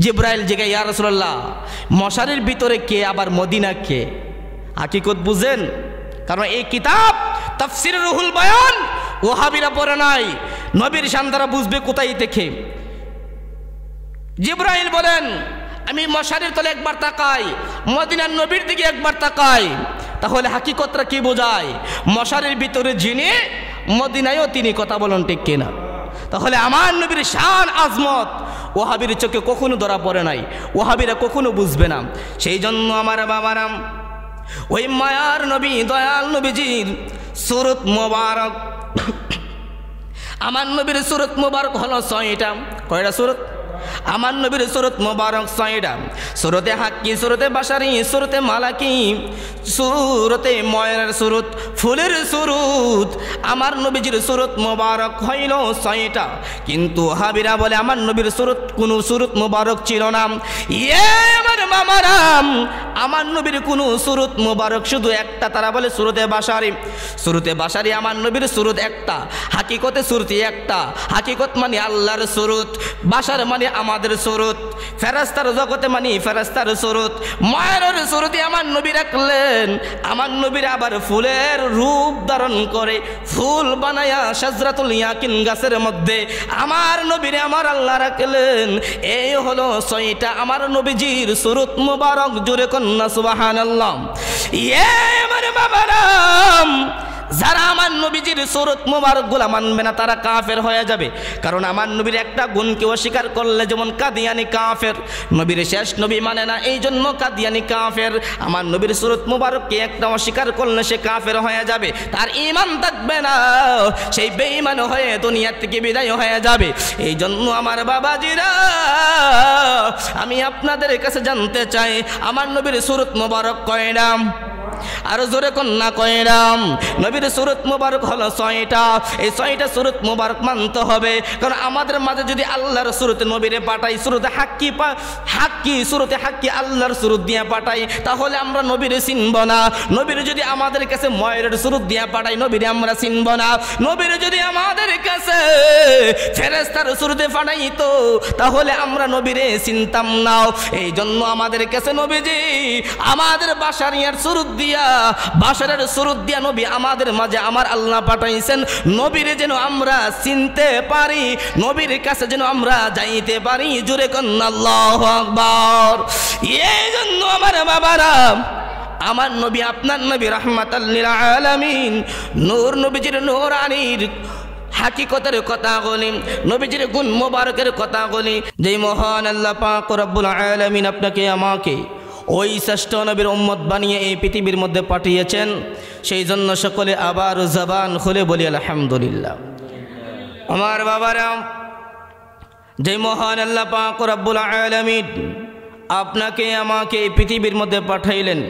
জিব্রাইল জিজ্ঞাসা, ইয়া রাসূলুল্লাহ, মশারির ভিতরে কে, আবার মদিনা কে? হাকিকত বুঝেন? কারণ এই কিতাব তাফসীর রুহুল বয়ান ওহাবিরা পড়ে নাই, নবীর শানদারা বুঝবে কোথায় থেকে। জিব্রাইল বলেন, আমি মশারির তলে একবার তাকাই, মদিনার নবীর দিকে একবার তাকাই, তাহলে হাকিকতটা কি বোঝায়? মশারির ভিতরে যিনি, মদিনায়ও তিনি। কথা বলেন ঠিক কিনা? তাহলে আমার নবীর শান আজমত ওহাবির চোখে কখনো ধরা পড়ে নাই, ওহাবিরা কখনো বুঝবে না। সেই জন্য আমার বাবারাম, ওই মায়ার নবী দয়াল নবীজির সূরত মোবারক, আমার নবীর সূরত মোবারক হলো 6টা। কয়টা সূরত? আমার নবীর সূরত মোবারক 6টা। সূরতে হাক্কি, সূরতে বাশারি, সূরতে মালাকি, সূরতে ময়রার সূরত, ফুলের সূরত। আমার নবীজির সূরত মোবারক হইল 6টা। কিন্তু ওহাবিরা বলে আমার নবীর সূরত কোনো সূরত মোবারক ছিল না। আমার মামারাম, আমার নবীর কোনো সূরত মোবারক শুধু একটা, তারা বলে সূরতে বাশারি। সূরতে বাশারি আমার নবীর সূরত একটা, হাকিকতে সূরতি একটা। হাকিকত মানে আল্লাহর সূরত, বাশার মানে আমাদের সূরত, ফেরেশতার জগতে মানে ফেরেশতার সূরত। মায়ের সূরতে আমার নবী রাখলেন। আমার নবীর আবার ফুলের রূপ ধারণ করে ফুল বানায়া শাজরাতুল ইয়াকিন গাছের মধ্যে আমার নবীরে আমার আল্লাহ রাখলেন। এই হলো 6টা আমার নবীজির সূরত মুবারক। জোরে কন্না সুবহানাল্লাহ। আমার বাবারাম, যারা আমার নবীজির সূরত মুবারক গুলা মানবে না তারা কাফের হয়ে যাবে। কারণ আমার নবীর একটা গুণকে অস্বীকার করলে যেমন কাদিয়ানি কাফের, নবীর শেষ নবী মানে না, এই জন্য কাদিয়ানি কাফের। আমার নবীর সূরত মুবারককে একটা অস্বীকার করলে সে কাফের হয়ে যাবে, তার ঈমান থাকবে না, সেই বেঈমান হয়ে দুনিয়া থেকে বিদায় হয়ে যাবে। এই জন্য আমার বাবাজিরা, আমি আপনাদের কাছে জানতে চাই আমার নবীর সূরত মুবারক কয়টা? আর জোরে কন্যা কয়রাম? নবীর সূরত মুবারক হলো 6টা। এই 6টা সূরত মুবারক মানতে হবে। কারণ আমাদের মাঝে যদি আল্লাহর সূরত নবীরে পাঠাই, সূরতে হাক্কি সূরতে হাক্কি আল্লাহর সূরত দিয়ে পাঠাই, তাহলে আমরা নবীরে চিনব না। নবীর যদি আমাদের কাছে ময়ূরের সূরত দিয়ে পাঠাই, নবীরে আমরা চিনব না। নবীর যদি আমাদের কাছে ফেরেশতার সূরতে পাঠাইতো, তাহলে আমরা নবীরে চিনতাম না। এই জন্য আমাদের কাছে নবীজি আমাদের বাশারিয়ার সূরত দিয়া, বাশারের সূরত দিয়া নবী আমাদের মাঝে আমার আল্লাহ পাঠাইছেন, নবীরে যেন আমরা চিনতে পারি, নবীর কাছে যেন আমরা যাইতে পারি। জোরে কন্না আল্লাহু আকবার। এই জন্য আমার বাবারা, আমার নবী আপনার নবী রাহমাতাল লিল আলামিন, নূর নবীজির নূরানির হাকিকতের কথা বলি, নবীজির গুণ মোবারকের কথা বলি। যেই মহান আল্লাহ পাক রব্বুল আলামিন আপনাকে আমাকে ওই শ্রেষ্ঠ নবীর উম্মত বানিয়ে এই পৃথিবীর মধ্যে পাঠিয়েছেন, সেই জন্য সকলে আবার জবান খুলে বলি আলহামদুলিল্লাহ। আমার বাবারা, যে মহান আল্লাহ পাক রব্বুল আলামিন আপনাকে আমাকে এই পৃথিবীর মধ্যে পাঠাইলেন,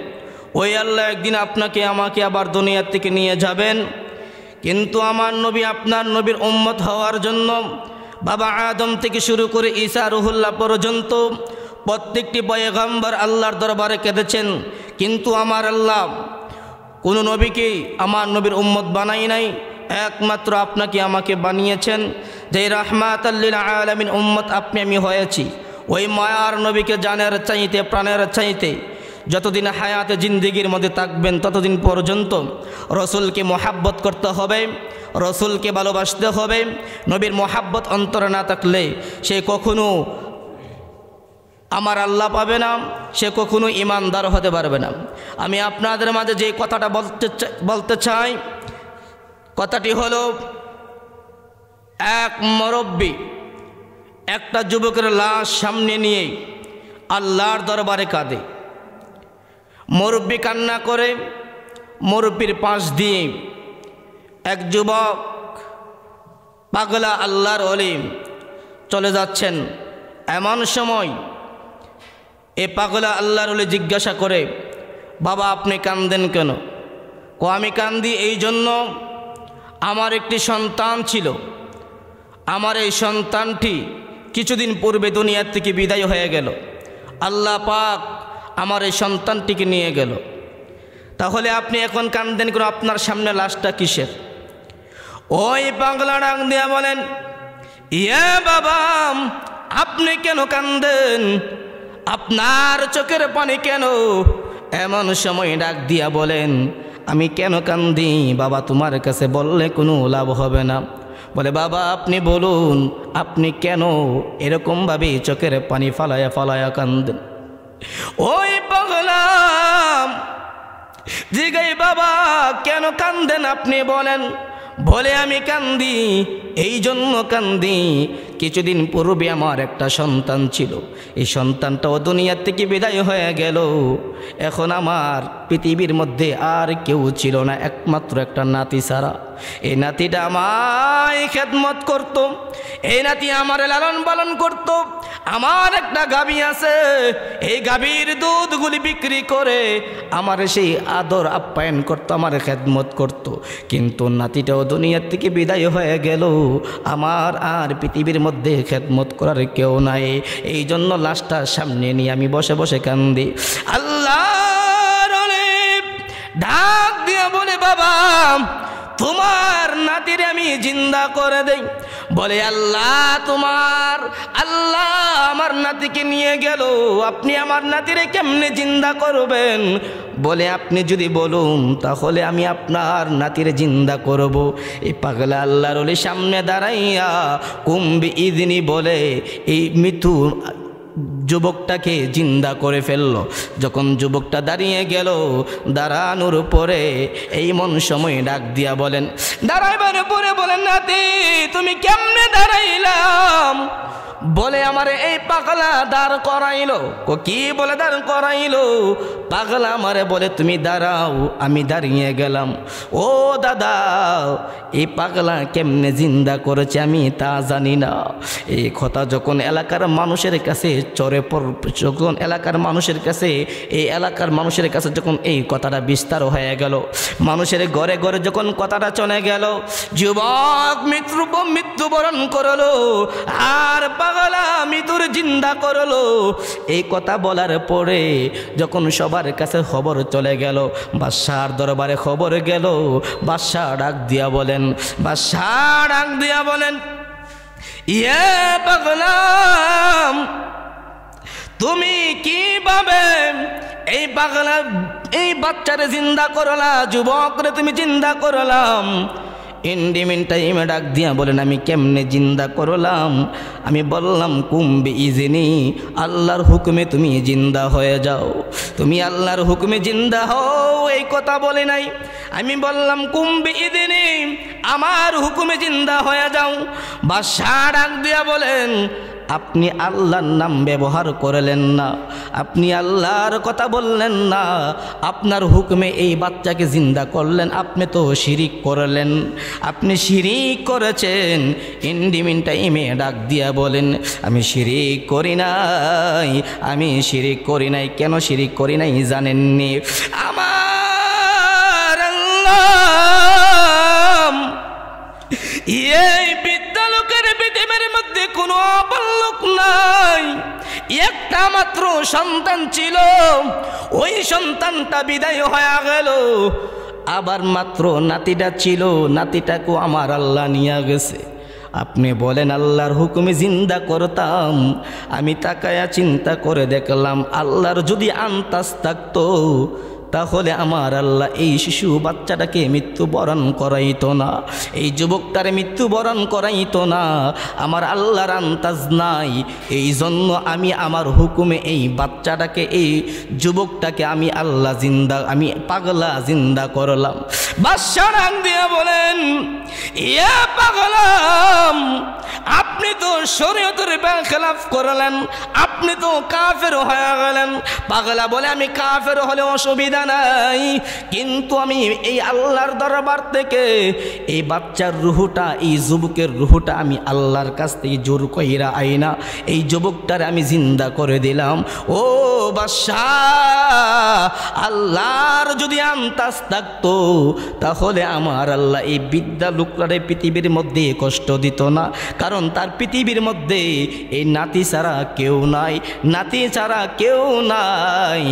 ওই আল্লাহ একদিন আপনাকে আমাকে আবার দুনিয়া থেকে নিয়ে যাবেন। কিন্তু আমার নবী আপনার নবীর উম্মত হওয়ার জন্য বাবা আদম থেকে শুরু করে ঈসা রুহুল্লাহ পর্যন্ত প্রত্যেকটি পয়গম্বর আল্লাহর দরবারে কেঁদেছেন। কিন্তু আমার আল্লাহ কোনো নবীকেই আমার নবীর উম্মত বানাই নাই, একমাত্র আপনাকে আমাকে বানিয়েছেন। যে রাহমাতাল লিল আলামিন উম্মত আপনি আমি হয়েছি, ওই মায়ার নবীকে জানের চাইতে প্রাণের চাইতে যতদিন হায়াতে জিন্দিগির মধ্যে থাকবেন ততদিন পর্যন্ত রসুলকে মোহাব্বত করতে হবে, রসুলকে ভালোবাসতে হবে। নবীর মোহাব্বত অন্তরে না থাকলে সে কখনো আমার আল্লাহ পাবে না, সে কখনো ইমানদার হতে পারবে না। আমি আপনাদের মাঝে যে কথাটা বলতে চাই, কথাটি হলো, এক মুরব্বী একটা যুবকের লাশ সামনে নিয়ে আল্লাহর দরবারে কাঁদে। মুরব্বী কান্না করে, মুরব্বীর পাশ দিয়ে এক যুবক পাগলা আল্লাহর ওলি চলে যাচ্ছেন। এমন সময় এ পাগলা আল্লাহর ওলি জিজ্ঞাসা করে, বাবা আপনি কান্দেন কেন? আমি কান্দি এই জন্য, আমার একটি সন্তান ছিল, আমার এই সন্তানটি কিছুদিন পূর্বে দুনিয়ার থেকে বিদায় হয়ে গেল। আল্লাহ পাক আমার এই সন্তানটিকে নিয়ে গেল। তাহলে আপনি এখন কান্দেন কেন? আপনার সামনে লাশটা কিসের? ওই পাগলা ডাক দিয়া বলেন, ইয়া বাবা, আপনি কেন কান্দেন? আপনার চোখের পানি কেন? এমন সময় ডাক দিয়া বলেন, আমি কেন কান্দি বাবা? তোমার কাছে বললে কোনো লাভ হবে না। বলে, বাবা আপনি বলুন, আপনি কেন এরকমভাবে চোখের পানি ফালায়া ফালায়া কান্দেন? ওই পাগলা জিগাই, বাবা কেন কান্দেন আপনি বলেন? বলে, আমি কান্দি এই জন্য কান্দি, কিছুদিন পূর্বে আমার একটা সন্তান ছিল, এই সন্তানটাও দুনিয়ার থেকে বিদায় হয়ে গেল। এখন আমার পৃথিবীর মধ্যে আর কেউ ছিল না, একমাত্র একটা নাতি ছাড়া। এই নাতিটা আমায় খেদমত করত, এই নাতি আমার লালন পালন করত। আমার একটা গাভী আছে, এই গাভীর দুধগুলি বিক্রি করে আমার সেই আদর আপ্যায়ন করতো, আমার খেদমত করত। কিন্তু নাতিটাও দুনিয়ার থেকে বিদায় হয়ে গেল, আমার আর পৃথিবীর মধ্যে খেদমত করার কেউ নাই। এই জন্য লাশটা সামনে নিয়ে আমি বসে বসে কান্দি। আল্লাহর ওলি ডাক দিয়া বলে, বাবা তোমার নাতিরে আমি জিন্দা করে দেই। বলে, আল্লাহ আল্লাহ আমার নাতিকে নিয়ে গেল, আপনি আমার নাতিরে কেমনে জিন্দা করবেন? বলে, আপনি যদি বলুন তাহলে আমি আপনার নাতিরে জিন্দা করব। এই পাগলা আল্লাহর ওলি সামনে দাঁড়াইয়া কুম্বি ইদিনি বলে এই মৃত্যু যুবকটাকে জিন্দা করে ফেললো। যখন যুবকটা দাঁড়িয়ে গেল, দাঁড়ানোর পরে এই মন সময় ডাক দিয়া বলেন, দাঁড়াইবার পরে বলেন, নাতি তুমি কেমনে দাঁড়াইলাম? বলে, আমার এই পাগলা দাঁড় করাইলো। কি বলে দাঁড় করাইলো? পাগলা আমারে বলে, তুমি দাঁড়াও। আমি দাঁড়িয়ে গেলাম। ও দাদা, এই পাগলা কেমনে জিন্দা করেছে আমি তা জানি না। এই কথা যখন এলাকার মানুষের কাছে যখন এলাকার মানুষের কাছে এই এলাকার মানুষের কাছে যখন এই কথাটা বিস্তার হয়ে গেল, মানুষের ঘরে ঘরে যখন কথাটা চলে গেল, যুবক মৃত্যুবরণ করলো আর পাগলা মৃত্যুর জিন্দা করলো। এই কথা বলার পরে যখন সবার কাছে খবর চলে গেল, বাদশার দরবারে খবর গেল। বাদশা ডাক দিয়া বলেন, ইয়ে পাগলা, তুমি কিভাবে এই পাগলা এই বাচ্চারে জিন্দা করলা, যুবকরে তুমি জিন্দা করলাম? ইন্ডিমিন টাইমে ডাক দিয়া বলেন, আমি কেমনে জিন্দা করলাম? আমি বললাম, কুম্বি ইজিনি, আল্লাহর হুকুমে তুমি জিন্দা হয়ে যাও, তুমি আল্লাহর হুকুমে জিন্দা হও। এই কথা বলে নাই, আমি বললাম কুম্বি ইজিনি, আমার হুকুমে জিন্দা হয়ে যাও। বাদশা ডাক দিয়া বলেন, আপনি আল্লাহর নাম ব্যবহার করলেন না, আপনি আল্লাহর কথা বললেন না, আপনার হুকুমে এই বাচ্চাকে জিন্দা করলেন, আপনি তো শিরিক করলেন, আপনি শিরিক করেছেন। ইন্ডিমিন টাইমে ডাক দিয়া বলেন, আমি শিরিক করি নাই, আমি শিরিক করি নাই। কেন শিরিক করি নাই জানেননি? আমার আল্লাহ এই বিদ্যালোকের পৃথিবীর মধ্যে কোনো আপন লোক নাই, একটা মাত্র সন্তান ছিল, ওই সন্তানটা বিদায় হয়ে গেল। আবার মাত্র নাতিটা ছিল, নাতিটাকেও আমার আল্লাহ নিয়ে গেছে। আপনি বলেন আল্লাহর হুকুমে জিন্দা করতাম? আমি তাকায়া চিন্তা করে দেখলাম, আল্লাহর যদি আন্তাজ থাকতো তাহলে আমার আল্লাহ এই শিশু বাচ্চাটাকে মৃত্যুবরণ করাইতো না, এই যুবকটারে মৃত্যুবরণ করাইতো না। আমার আল্লাহর আন্তাজ নাই, এই জন্য আমি আমার হুকুমে এই বাচ্চাটাকে, এই যুবকটাকে আমি আল্লাহ জিন্দা, আমি পাগলা জিন্দা করলাম। বাদশা ডাক দিয়ে বলেন, ইয়া পাগলা, আপনি তো শরীয়তের খেলাফ করলেন, আপনি তো কাফের হয়ে গেলেন। পাগলা বলে, আমি কাফের হলে অসুবিধা নাই, কিন্তু আমি এই আল্লাহর দরবার থেকে এই বাচ্চার রুহুটা, এই যুবকের রুহুটা আমি আল্লাহর কাছ থেকে জোর কইরা আইনা এই যুবকটারে আমি জিন্দা করে দিলাম। ও বাদশা, আল্লাহর যদি আন্তাজ থাকতো তাহলে আমার আল্লাহ এই বিদ্যা লোকটারে পৃথিবীর মধ্যে কষ্ট দিত না, কারণ তার পৃথিবীর মধ্যে এই নাতি ছাড়া কেউ নাই, নাতি ছাড়া কেউ নাই।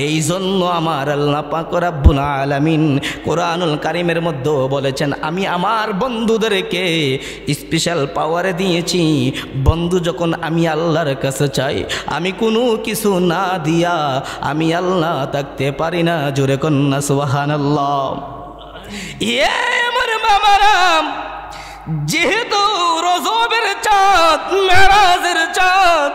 এই জন্য আমার আল্লাহ পাক রব্বুল আলামিন কোরআনুল কারীমের মধ্যে বলেছেন, আমি আমার বন্ধুদেরকে স্পেশাল পাওয়ারে দিয়েছি। বন্ধু যখন আমি আল্লাহর কাছে চাই, আমি কোনো কিছু না দিয়া আমি আল্লাহ থাকতে পারি না। জোরে কন্যা সুবহানাল্লাহ। আমার বাবারাম, যেহেতু রজবের চাঁদ, মেরাজের চাঁদ,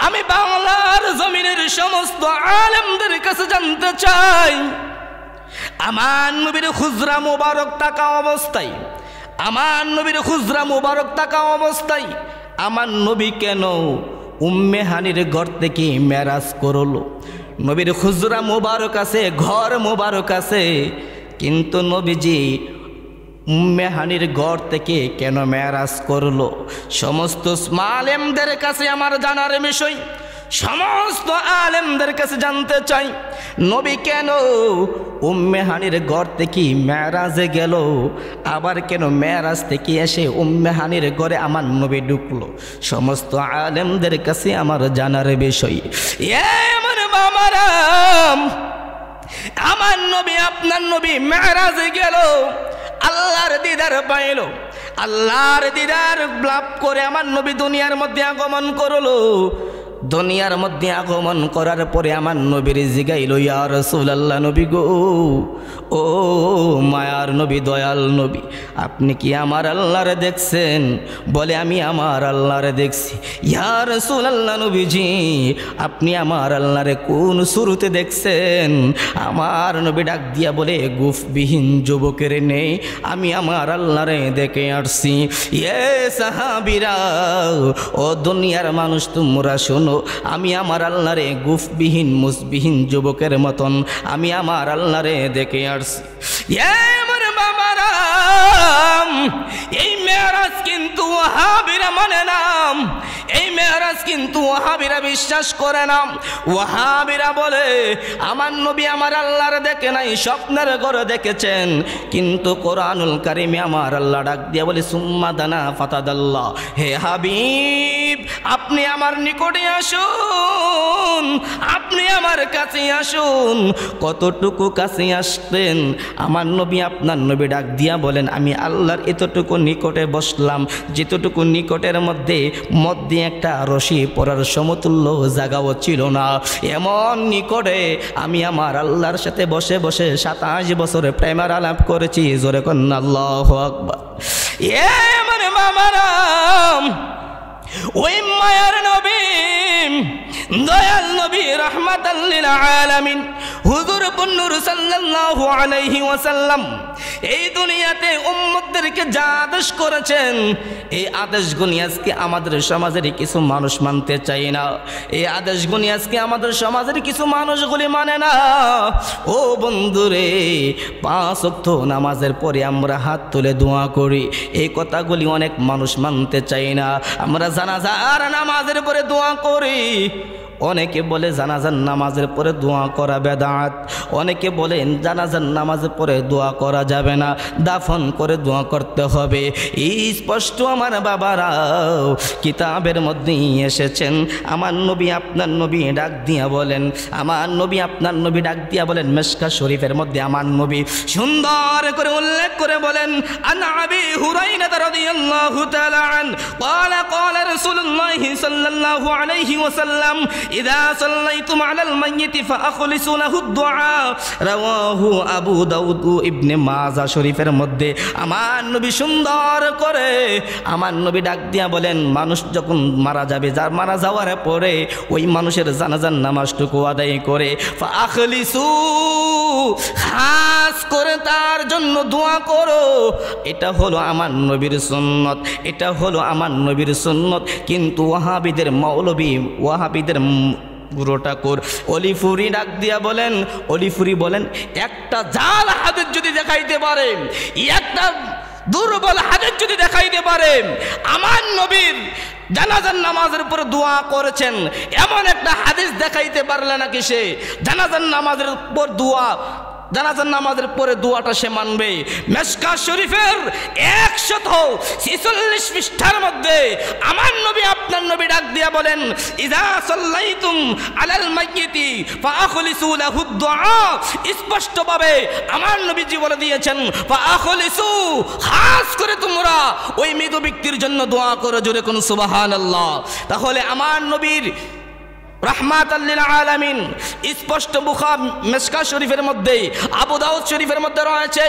আমি বাংলার জমিনের সমস্ত আলেমদের কাছে জানতে চাই, আমার নবীর খুজরা মুবারক থাকা অবস্থায়, আমার নবীর খুজরা মুবারক থাকা অবস্থায় আমার নবী কেন উম্মে হানির ঘর থেকে মেরাজ করলো? নবীর খুজরা মুবারক আছে, ঘর মুবারক আছে, কিন্তু নবীজি উম্মে হানির ঘর থেকে কেন মেরাজ করলো? সমস্ত আলেমদের কাছে আমার জানার বিষয়, সমস্ত আলেমদের কাছে জানতে চাই, নবী কেন উম্মে হানির ঘর থেকে মেরাজে গেল, আবার কেন মেরাজ থেকে এসে উম্মে হানির ঘরে আমার নবী ঢুকলো? সমস্ত আলেমদের কাছে আমার জানার বিষয়। আমার বাবারাম, আমার নবী, আপনার নবী মেরাজে গেল, আল্লাহর দিদার পাইল, আল্লাহর দিদার লাভ করে আমার নবী দুনিয়ার মধ্যে আগমন করলো। দুনিয়ার মধ্যে আগমন করার পরে আমার নবীর জিগাইল, ইয়া রাসূলুল্লাহ, নবী গো, ও মায়ার নবী, দয়াল নবী, আপনি কি আমার আল্লাহরে দেখছেন? বলে, আমি আমার আল্লাহরে দেখছি। ইয়া রাসূলুল্লাহ, নবীজি, আপনি আমার আল্লাহরে কোন শুরুতে দেখছেন? আমার নবী ডাক দিয়া বলে, গুফবিহীন যুবকের নেই, আমি আমার আল্লাহরে দেখে আসছি। এ সাহাবীরা, ও দুনিয়ার মানুষ, তোমরা শোনো, আমি আমার আল্লাহরে গুফবিহীন মুসবিহীন যুবকের মতন আমি আমার আল্লাহরে দেখে আসছি। আমার বাবারা, এই মেরাজ কিন্তু ওয়াহাবিরা মানে না, এই মেরাজ কিন্তু ওয়াহাবিরা বিশ্বাস করে না। ওয়াহাবিরা বলে, আমার নবী আমার আল্লাহর দেখে নাই, স্বপ্নের ঘরে দেখেছেন। কিন্তু কোরআনুল কারীমে আমার আল্লাহ ডাক দিয়া বলে, সুম্মা দানা ফাতাদাল্লাহ, হে হাবিব, আপনি আমার নিকটে আসুন, আপনি আমার কাছে আসুন। কতটুকু কাছে আসতেন আমার নবী, আপনার নবী ডাক দিয়া বলেন, আমি আল্লাহর এতটুকু নিকটে বসলাম, যেতটুকু নিকটের মধ্যে একটা রশি পড়ার সমতুল্য জায়গাও ছিল না। এমন নিকটে আমি আমার আল্লাহর সাথে বসে বসে 27 বছরে প্রেমের আলাপ করেছি। জোরে কন্না আল্লাহু আকবার। আমার মামারা, ওই মায়ার নবী, দয়াল নবী, রাহমাতাল লিল আলামিন, হুজুর নূর সাল্লাল্লাহু আলাইহি ওয়াসাল্লাম এই দুনিয়াতে উম্মতদেরকে যা আদেশ করেছেন, এই আদেশগুলি আজকে আমাদের সমাজের কিছু মানুষ মানতে চায় না। এই আদেশগুলি আজকে আমাদের সমাজের কিছু মানুষগুলি মানে না। ও বন্ধুরে, 5 ওয়াক্ত নামাজের পরে আমরা হাত তুলে দোয়া করি, এই কথাগুলি অনেক মানুষ মানতে চায় না। আমরা জানাজার নামাজের পরে দোয়া করি, অনেকে বলে জানাজার নামাজের পরে দোয়া করা বেদাত, অনেকে বলেন জানাজার নামাজের পরে দোয়া করা যাবে না, দাফন করে দোয়া করতে হবে। এই স্পষ্ট আমার বাবারা কিতাবের মধ্যেই এসেছেন। আমার নবী আপনার নবী ডাক দিয়া বলেন, আমার নবী আপনার নবী ডাক দিয়া বলেন, মিশকাত শরীফের মধ্যে আমার নবী সুন্দর করে উল্লেখ করে বলেন, আন আবি হুরায়রা রাদিয়াল্লাহু তাআলা আন ক্বালা ক্বালা রাসূলুল্লাহ সাল্লাল্লাহু আলাইহি ওয়াসাল্লাম, ইযা সাল্লাইতুম আলাল মাইয়িতি ফাআখলিসু লাহু দুআ, রাওয়াহু আবু দাউদ ও ইবনে মাজাহ শরীফের মধ্যে আমার নবী সুন্দর করে আমার নবী ডাক দিয়া বলেন, মানুষ যখন মারা যাবে, যার মারা যাওয়ার পরে ওই মানুষের জানাজার নামাজটুকু আদায় করে ফাআখলিসু, খাস করে তার জন্য দোয়া করো। এটা হলো আমার নবীর সুন্নত, এটা হলো আমার নবীর সুন্নত। কিন্তু ওয়াহাবিদের মৌলবী, ওয়াহাবিদের গুরুঠাকুর অলিফুরি ডাক দিয়া বলেন, অলিফুরি বলেন, একটা জাল হাদিস যদি দেখাইতে পারে, একটা দুর্বল হাদিস যদি দেখাইতে পারে আমার নবীর জানাজার নামাজের উপর দোয়া করেছেন, এমন একটা হাদিস দেখাইতে পারলে নাকি সে জানাজার নামাজের উপর দোয়া জানাজার নামাজের পরে দোয়াটা সে মানবে। মিশকাত শরীফের 146 পৃষ্ঠার মধ্যে আমার নবী আপনার নবী ডাক দিয়া বলেন, ইযা সাল্লাইতুম আলাল মাইয়িতি ফাআখলিসু লাহু দুআ। স্পষ্টভাবে আমার নবীজি বলে দিয়েছেন ফাআখলিসু, খাস করে তোমরা ওই মৃত ব্যক্তির জন্য দোয়া করো, জোরে কোন সুবহানাল্লাহ। তাহলে আমার নবীর রাহমাতাল লিল আলামিন স্পষ্ট মিশকাত শরীফের মধ্যে, আবু দাউদ শরীফের মধ্যে রয়েছে,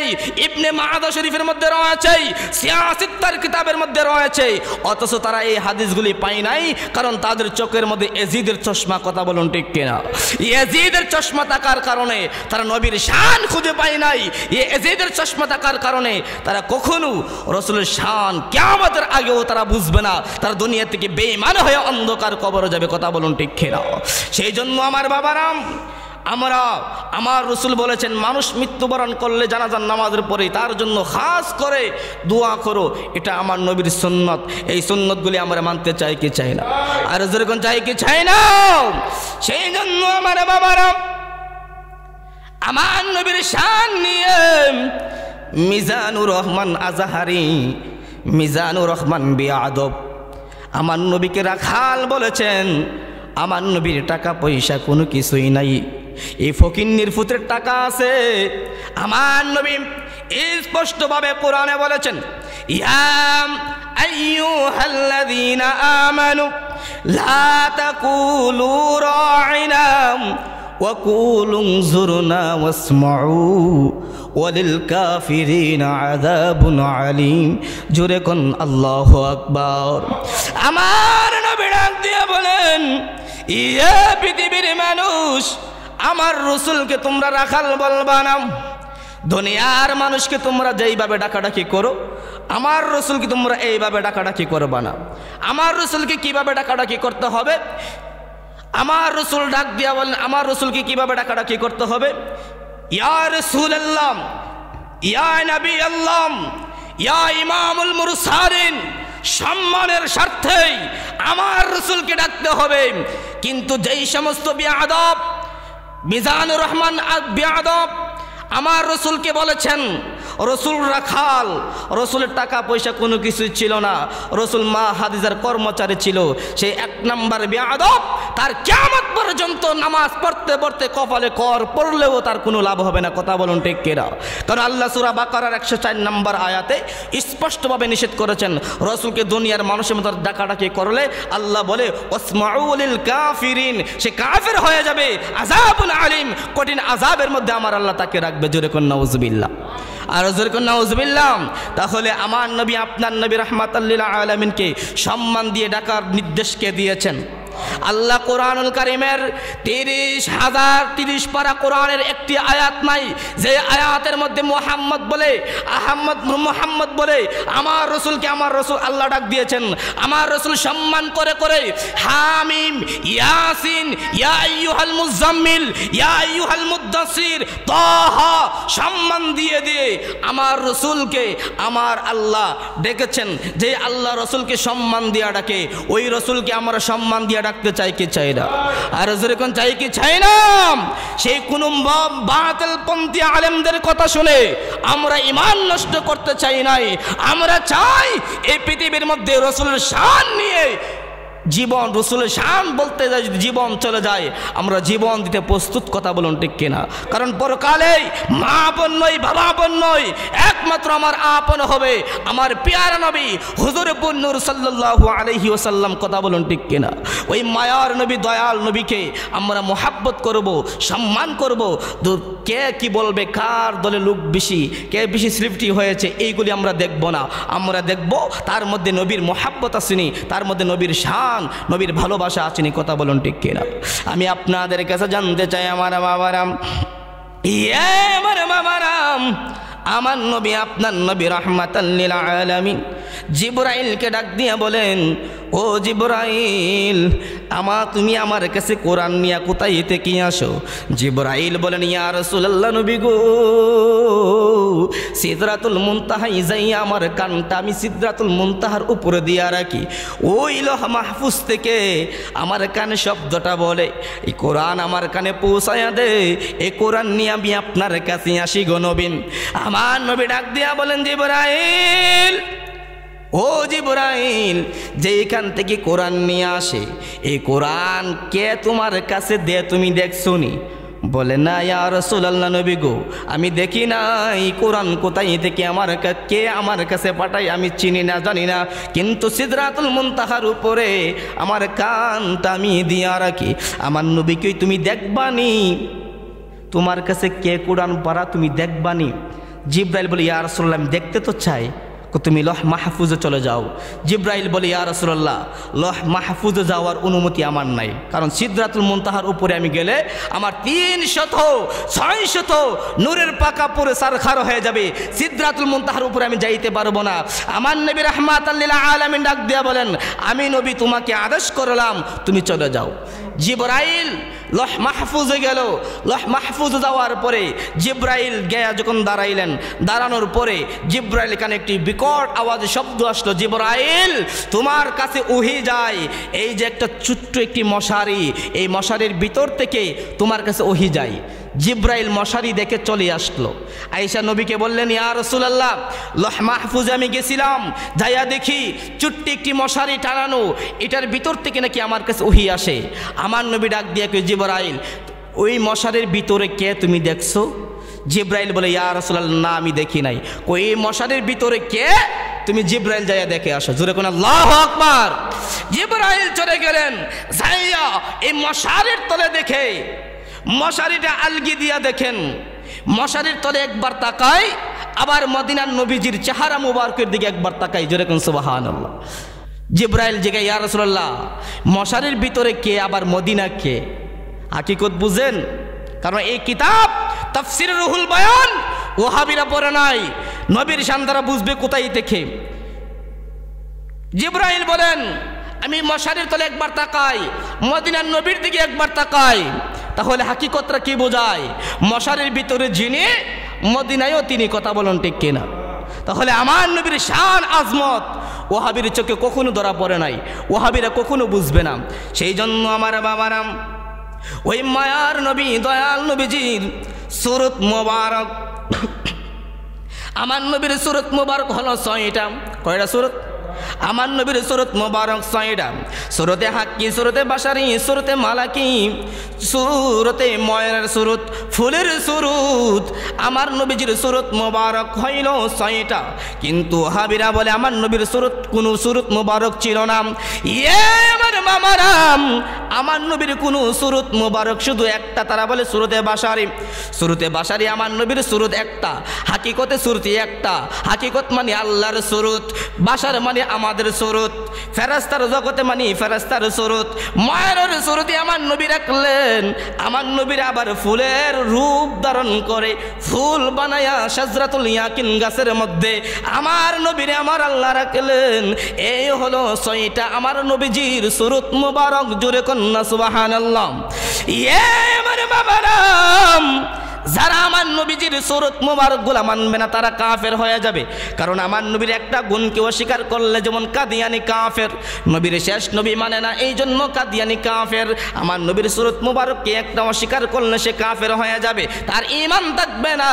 ইবনে মাআদা শরীফের মধ্যে রয়েছে, সিয়াসিত্তার কিতাবের মধ্যে রয়েছে। অথচ তারা এই হাদিসগুলি পায় নাই, কারণ তাদের চোখের মধ্যে ইয়াজিদের চশমা। কথা বলুন ঠিক কিনা? ইয়াজিদের চশমা থাকার কারণে তারা নবীর শান খুঁজে পায় নাই। ইয়াজিদের চশমা থাকার কারণে তারা কখনো রাসূলের শান কিয়ামতের আগেও তারা বুঝবে না। তারা দুনিয়া থেকে বেঈমান হয়ে অন্ধকার কবরে যাবে। কথা বলুন ঠিক কিনা? সেই জন্য আমার বাবারাম, আমার রাসূল বলেছেন মানুষ মৃত্যুবরণ করলে জানাজার নামাজের পরে তার জন্য খাস করে দোয়া করো। এটা আমার নবীর সুন্নত। এই সুন্নতগুলি আমরা মানতে চাই কি চাই না? আর যেরকম চাই কি চাই না? সেই জন্য আমার বাবারাম, আমার নবীর শান নিয়ে মিজানুর রহমান আজহারি, মিজানুর রহমান বিআদব আমার নবীকে রাখাল বলেছেন, আমার নবীর টাকা পয়সা কোনো কিছুই নাই, এই ফকিন্নির পুত্রের টাকা আছে। আমার নবী স্পষ্টভাবে কোরআনে বলেছেন, ইয়া আইয়ুহাল্লাযীনা আমানু লা তাকুলু রা'ইনা ওয়া কুলু যুরনা ওয়াসমাউ ওয়ালিল কাফিরিনা আযাবুন আলীম। জোরে কোন আল্লাহু আকবার। আমার নবী ডাক দিয়ে বলেন, ইয়ে পৃথিবীর মানুষ, আমার রাসূলকে তোমরা রাখাল বলবা না। দুনিয়ার মানুষকে তোমরা যেইভাবে ডাকাডাকি করো, আমার রাসূলকে তোমরা এইভাবে ডাকাডাকি করবা না। আমার রাসূলকে কিভাবে ডাকাডাকি করতে হবে? আমার রাসূল ডাক দিয়া বলেন, আমার রাসূলকে কিভাবে ডাকাডাকি করতে হবে? ইয়া রাসূলুল্লাহ, ইয়া নবী আল্লাহ, ইয়া ইমামুল মুরসালিন। সম্মানের স্বার্থে আমার রাসূলকে ডাকতে হবে। কিন্তু যেই সমস্ত বেয়াদব, মিজানুর রহমান বেয়াদব আমার রাসূলকে বলেছেন রাসূল রাখাল, রাসূলের টাকা পয়সা কোনো কিছু ছিল না, রাসূল মা হাদিজার কর্মচারী ছিল, সেই এক নাম্বার বেয়াদব। তার কিয়ামত পর্যন্ত নামাজ পড়তে পড়তে কপালে কর পড়লেও তার কোনো লাভ হবে না। কথা বলুন ঠিক কিনা? কারণ আল্লাহ সূরা বাকারার 104 নম্বর আয়াতে স্পষ্টভাবে নিষেধ করেছেন, রাসূলকে দুনিয়ার মানুষের মতো ডাকাডাকি করলে আল্লাহ বলে ওয়াসমাউ লিল কাফিরিন, সে কাফের হয়ে যাবে, আযাবুন আলীম, কঠিন আযাবের মধ্যে আমার আল্লাহ তাকে রাখবে। জোরে কোন নাউযুবিল্লাহ। আর জোরে কোন নাউযুবিল্লাহ। তাহলে আমার নবী আপনার নবী রাহমাতাল লিল আলামিনকে সম্মান দিয়ে ডাকার নির্দেশ কে দিয়েছেন? আল্লাহ কোরআনুল কারীমের 30 পারা কোরআনের একটি আয়াত নাই যে আয়াতের মধ্যে মুহাম্মদ বলে, মুহাম্মদ বলে আমার রাসূলকে আমার রাসূল আল্লাহ ডাক দিয়েছেন। আমার রাসূল সম্মান করে করে হামিম, ইয়াসিন, ইয়া আইয়ুহাল মুজাম্মিল, ইয়া আইয়ুহাল মুদ্দাসির, তাহা সম্মান দিয়ে দিয়ে আমার রাসূলকে আমার আল্লাহ ডেকেছেন। যে আল্লাহ রাসূলকে সম্মান দিয়া ডাকে, ওই রাসূলকে আমরা সম্মান দিয়া ডাকতে চাই কি চাই না? আর যেরকম চাই কি চাই না? সেই কোন বাতিল পন্থী আলেমদের কথা শুনে আমরা ঈমান নষ্ট করতে চাই নাই। আমরা চাই এই পৃথিবীর মধ্যে রাসূলের শান নিয়ে জীবন, রাসূলের শান বলতে যায় যদি জীবন চলে যায়, আমরা জীবন দিতে প্রস্তুত। কথা বলুন ঠিক কিনা? কারণ পরকালে মা আপন নয়, বাবা আপন নয়, একমাত্র আমার আপন হবে আমার প্যারা নবী হুজুর নূর সাল্লাল্লাহু আলাইহি ওয়াসাল্লাম। কথা বলুন ঠিক কিনা? ওই মায়ার নবী, দয়াল নবীকে আমরা মোহাব্বত করব, সম্মান করব। কে কি বলবে, কার দলে লোক বেশি, কে বেশি সৃষ্টি হয়েছে, এইগুলি আমরা দেখব না। আমরা দেখব তার মধ্যে নবীর মোহাব্বত আসেনি, তার মধ্যে নবীর শান, নবীর ভালোবাসা আছেনি। কথা বলুন ঠিক কিনা? আমি আপনাদের কাছে জানতে চাই আমার বাবারাম, আমার বাবারাম, আমার নবী আপনার নবী রাহমাতাল লিল আলামিন জিবরাইলকে ডাক দিয়া বলেন, ও জিবরাইল, তুমি আমার কাছে কোরআন নিয়ে কোথায় থেকে আসো? জিবরাইল বলেন, ইয়া রাসূলুল্লাহ নবী গো, সিদরাতুল মুনতাহায় যাইয়া আমার কানটা আমি সিদরাতুল মুনতাহার উপরে দিয়া রাখি, ওই লৌহ মাহফুজ থেকে আমার কানে শব্দটা বলে, এই কোরআন আমার কানে পৌঁছায়া দে, এই কোরআন নিয়ে আমি আপনার কাছে আসি গো নবী। আমার নবী ডাক দিয়া বলেন, জিবরাইল, ও জিবরাইল, যেখান থেকে কোরআন নিয়ে আসে এই কোরআন কে তোমার কাছে দে, তুমি দেখছো নি? বলে, না ইয়া রাসূলুল্লাহ নবী গো, আমি দেখি না এই কোরআন কোথায় থেকে কে আমার কাছে পাঠায় আমি চিনি না, জানি না, কিন্তু সিদরাতুল মুনতাহার উপরে আমার কানটা আমি দিয়া রাখি। আমার নবীকে তুমি দেখবানি, তোমার কাছে কে কোরআন পড়া তুমি দেখবানি? জিবরাইল বলে, ইয়া রাসূলুল্লাহ আমি দেখতে তো চাই, তুমি লৌহ মাহফুজে চলে যাও। জিবরাইল বলে, ইয়া রাসূলুল্লাহ লৌহ মাহফুজে যাওয়ার অনুমতি আমার নাই, কারণ সিদরাতুল মুনতাহার উপরে আমি গেলে আমার 300-600 নূরের পাকা পরে সারখার হয়ে যাবে, সিদরাতুল মুনতাহার উপরে আমি যাইতে পারবো না। আমার নবী রাহমাতাল লিল আলামিন ডাক দিয়া বলেন, আমি নবী তোমাকে আদেশ করলাম তুমি চলে যাও। জিবরাইল লৌহ মাহফুজে গেল। লৌহ মাহফুজে যাওয়ার পরে জিবরাইল গিয়া যখন দাঁড়াইলেন, দাঁড়ানোর পরে জিবরাইল কানে একটি বিকট আওয়াজে শব্দ আসলো, জিবরাইল তোমার কাছে ওহী যায়, এই যে একটা ছোট্ট একটি মশারি, এই মশারির ভিতর থেকে তোমার কাছে ওহী যায়। জিবরাইল মশারি দেখে চলে আসলো, আয়েশা নবীকে বললেন, ইয়া রাসূলুল্লাহ লৌহ মাহফুজে আমি গেছিলাম, যাইয়া দেখি ছোট্ট একটি মশারি টানানো, এটার ভিতর থেকে নাকি আমার কাছে ওহী আসে। আমার নবী ডাক দিয়া কই, জিবরাইল ওই মশারির ভিতরে কে তুমি দেখছো? জিবরাইল বলে, ইয়া রাসূলুল্লাহ না আমি দেখি নাই। কই এই মশারির ভিতরে কে? তুমি জিবরাইল যাইয়া দেখে আসো। জোরে কোন আল্লাহু আকবার। জিবরাইল চলে গেলেন, যাইয়া এই মশারির তলে দেখে, মশারিটা আলগি দিয়া দেখেন, মশারির তলে একবার তাকায়, আবার মদিনার নবীজির চেহারা মুবারকের দিকে একবার তাকায়। জোরে কোন সুবহানাল্লাহ। জিবরাইল জিজ্ঞাসা, ইয়া রাসূলুল্লাহ মশারির ভিতরে কে, আবার মদিনা কে? হাকিকত বুঝেন? কারণ এই কিতাব তাফসীর রুহুল বয়ান ওহাবিরা পড়ে নাই, নবীর শান দ্বারা বুঝবে কোথায় থেকে। জিবরাইল বলেন, আমি মশারির তলে একবার তাকাই, মদিনার নবীর দিকে একবার তাকাই, তাহলে হাকিকতটা কি বোঝায়? মশারির ভিতরে যিনি, মদিনায়ও তিনি, কথা বলেন ঠিক কিনা? তাহলে আমার নবীর শান আজমত ওহাবির চোখে কখনো ধরা পড়ে নাই, ওহাবিরা কখনো বুঝবে না। সেই জন্য আমার বাবারাম, ওই মায়ার নবী দয়াল নবীজির সূরত মোবারক, আমার নবীর সূরত মোবারক হলো 6টা। কয়টা সূরত? আমার নবীর সূরত মোবারক 6টা। সূরতে হাক্কি, সূরতে বাশারি, সূরতে মালাকি, সূরতে ময়রার সূরত, ফুলের সূরত। আমার নবীজির সূরত মোবারক হইল 6টা, কিন্তু হাবিরা বলে আমার নবীর সূরত কোনো সূরত মোবারক ছিল না। আমার মামারাম, আমার নবীর কোনো সূরত মোবারক শুধু একটা, তারা বলে সূরতে বাশারি। সূরতে বাশারি আমার নবীর সূরত একটা, হাকিকতে সূরতি একটা। হাকিকত মানে আল্লাহর সূরত, বাশার মানে আমাদের সূরত, ফেরেশতার জগতে মানে ফেরেশতার সূরত। মায়ের সূরতে আমার নবী রাখলেন, আমার নবীর আবার ফুলের রূপ ধারণ করে, ফুল বানায়া শাজরাতুল ইয়াকিন গাছের মধ্যে আমার নবীরে আমার আল্লাহ রাখলেন। এই হলো 6টা আমার নবীজির সূরত মুবারক। জোরে কন্না সুবহানাল্লাহ। আমার বাবারাম, যারা আমার নবীজির সূরত মুবারক গুলা মানবে না তারা কাফের হয়ে যাবে। কারণ আমার নবীর একটা গুণকে অস্বীকার করলে যেমন কাদিয়ানি কাফের, নবীর শেষ নবী মানে না, এই জন্য কাদিয়ানি কাফের। আমার নবীর সূরত মুবারককে একটা অস্বীকার করলে সে কাফের হয়ে যাবে, তার ঈমান থাকবে না,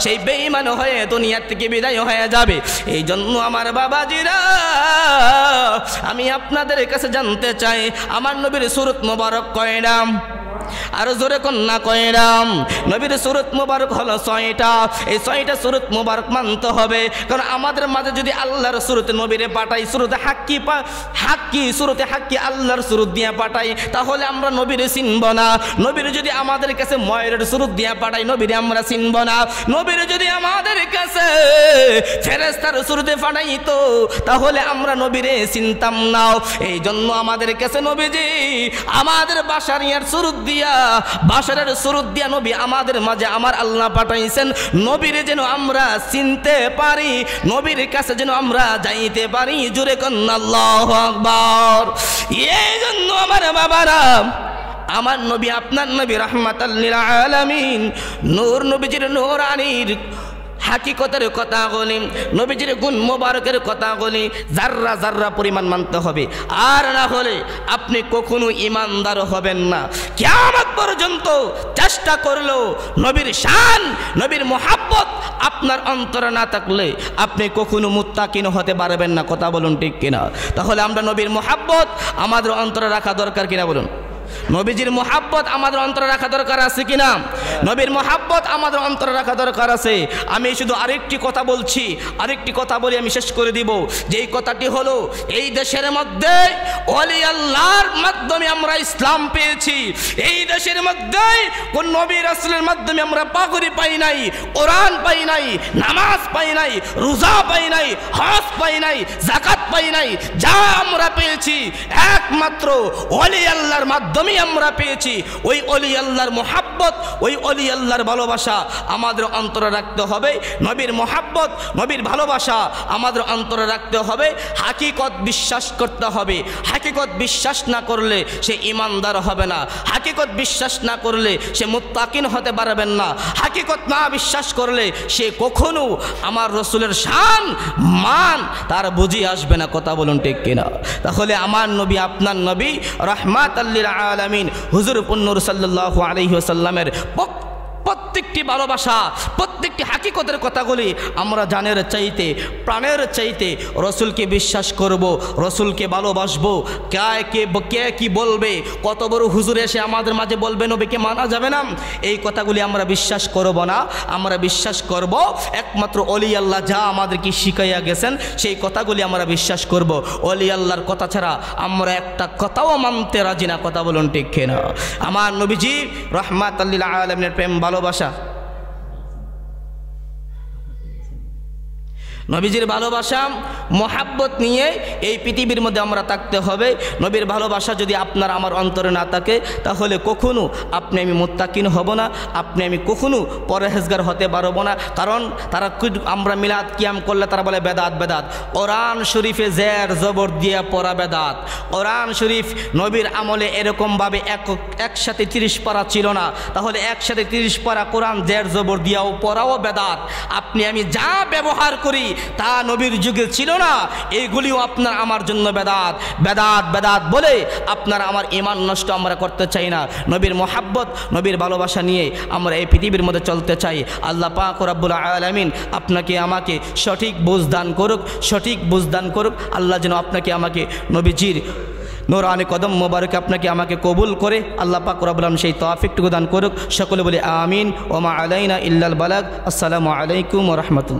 সেই বেঈমান হয়ে দুনিয়া থেকে বিদায় হয়ে যাবে। এই জন্য আমার বাবাজিরা, আমি আপনাদের কাছে জানতে চাই আমার নবীর সূরত মুবারক কয়টা? আরো জোরে কন্যা কয়রাম? নবীর সূরত মুবারক হলো 6টা। এই 6টা সূরত মুবারক মানতে হবে, কারণ আমাদের মাঝে যদি আল্লাহর সূরতে নবীরে পাঠাই, সূরতে হাক্কি সূরতে হাক্কি আল্লাহর সূরত দিয়ে পাঠাই, তাহলে আমরা নবীরে চিনব না। নবীর যদি আমাদের কাছে ময়রের সূরত দিয়ে পাঠাই, নবীরে আমরা চিনব না। নবীর যদি আমাদের কাছে ফেরেশতার সূরতে পাঠাইতো, তাহলে আমরা নবীরে চিনতাম না। এই জন্য আমাদের কাছে নবীজি আমাদের বাশারিয়ার সূরত দিয়া বাশারের সুরত দিয়া নবী আমাদের মাঝে আমার আল্লাহ পাঠাইছেন, নবীরে যেন আমরা চিনতে পারি, নবীর কাছে যেন আমরা যাইতে পারি। জোরে কন্না আল্লাহু আকবার। এই জন্য আমার বাবারা, আমার নবী আপনার নবী রাহমাতাল লিল আলামিন, নূর নবীজির নূরানির হাকিকতের কথা বলি, নবীজির গুণ মোবারকের কথা বলি, জাররা জাররা পরিমাণ মানতে হবে, আর না হলে আপনি কখনো ইমানদার হবেন না। কিয়ামত পর্যন্ত চেষ্টা করলেও নবীর শান, নবীর মোহাব্বত আপনার অন্তরে না থাকলে আপনি কখনো মুত্তাকিন হতে পারবেন না। কথা বলুন ঠিক কিনা? তাহলে আমরা নবীর মোহাব্বত আমাদের অন্তরে রাখা দরকার কিনা বলুন? নবীজির মোহাব্বত আমাদের অন্তরে রাখা দরকার আছে কিনা? নবীর মোহাব্বত আমাদের অন্তরে রাখা দরকার আছে। আমি শুধু আরেকটি কথা বলছি, আরেকটি কথা বলে আমি শেষ করে দিব। যেই কথাটি হলো, এই দেশের মধ্যে ওলি আল্লাহর মাধ্যমে আমরা ইসলাম পেয়েছি। এই দেশের মধ্যে কোন নবী রাসূলের মাধ্যমে আমরা পাগড়ি পাই নাই, কোরআন পাই নাই, নামাজ পাই নাই, রোজা পাই নাই, হজ পাই নাই, যাকাত পাই নাই। যা আমরা পেয়েছি একমাত্র ওলি আল্লাহর মাধ্যমে আমরা পেয়েছি। ওই ওলি আল্লাহর মোহাব্বত, ওই ওলি আল্লাহর ভালোবাসা আমাদের অন্তরে রাখতে হবে। নবীর মোহাব্বত, নবীর ভালোবাসা আমাদের অন্তরে রাখতে হবে। হাকিকত বিশ্বাস করতে হবে। হাকিকত বিশ্বাস না করলে সে ইমানদার হবে না। হাকিকত বিশ্বাস না করলে সে মুত্তাকিন হতে পারবেন না। হাকিকত না বিশ্বাস করলে সে কখনো আমার রসুলের শান মান তার বুঝি আসবে না। কথা বলুন ঠিক কিনা? তাহলে আমার নবী আপনার নবী রাহমাতাল লিল আলামিন হুজুর নূর সাল্লাল্লাহু আলাইহি ওয়াসাল্লামের প্রত্যেকটি ভালোবাসা, প্রত্যেকটি হাকিকতের কথাগুলি আমরা জানের চাইতে, প্রাণের চাইতে রসুলকে বিশ্বাস করব, রসুলকে ভালোবাসবো। কে কি বলবে, কত বড় হুজুর এসে আমাদের মাঝে বলবে নবীকে মানা যাবে না, এই কথাগুলি আমরা বিশ্বাস করব না। আমরা বিশ্বাস করব একমাত্র অলি আল্লাহ যা আমাদেরকে শিখাইয়া গেছেন সেই কথাগুলি আমরা বিশ্বাস করব। অলি আল্লাহর কথা ছাড়া আমরা একটা কথাও মানতে রাজি না। কথা বলুন ঠিক কিনা? আমার নবীজি রাহমাতাল লিল আলামিনের প্রেম ভালোবাসা, নবীজির ভালোবাসা মোহাব্বত নিয়ে এই পৃথিবীর মধ্যে আমরা থাকতে হবে। নবীর ভালোবাসা যদি আপনার আমার অন্তরে না থাকে তাহলে কখনো আপনি আমি মুত্তাকিন হব না, আপনি আমি কখনো পরহেজগার হতে পারবো না। কারণ তারা আমরা মিলাদ কিয়াম করলে তারা বলে বেদাত বেদাত। কোরআন শরীফে জের জবর দিয়ে পড়া বেদাত। কোরআন শরীফ নবীর আমলে এরকমভাবে একসাথে 30 পারা ছিল না, তাহলে একসাথে 30 পারা কোরআন জের জবর দিয়াও পড়াও বেদাত। আপনি আমি যা ব্যবহার করি তা নবীর যুগে ছিল না, এইগুলিও আপনার আমার জন্য বেদাত। বেদাত বেদাত বলে আপনার আমার ঈমান নষ্ট আমরা করতে চাই না। নবীর মোহাব্বত, নবীর ভালোবাসা নিয়ে আমরা এই পৃথিবীর মধ্যে চলতে চাই। আল্লাহ পাক রব্বুল আলামিন আপনাকে আমাকে সঠিক বুঝ দান করুক, সঠিক বুঝ দান করুক। আল্লাহ যেন আপনাকে আমাকে নবীজির নূরানি কদম মোবারক আপনাকে আমাকে কবুল করে আল্লাহ পাক রব্বুল আলামিন সেই তৌফিকটুকু দান করুক। সকলে বলি আমিন। ওয়া মা আলাইনা ইল্লাল বালাগ। আসসালামু আলাইকুম ওয়া রাহমাতুল্লাহ।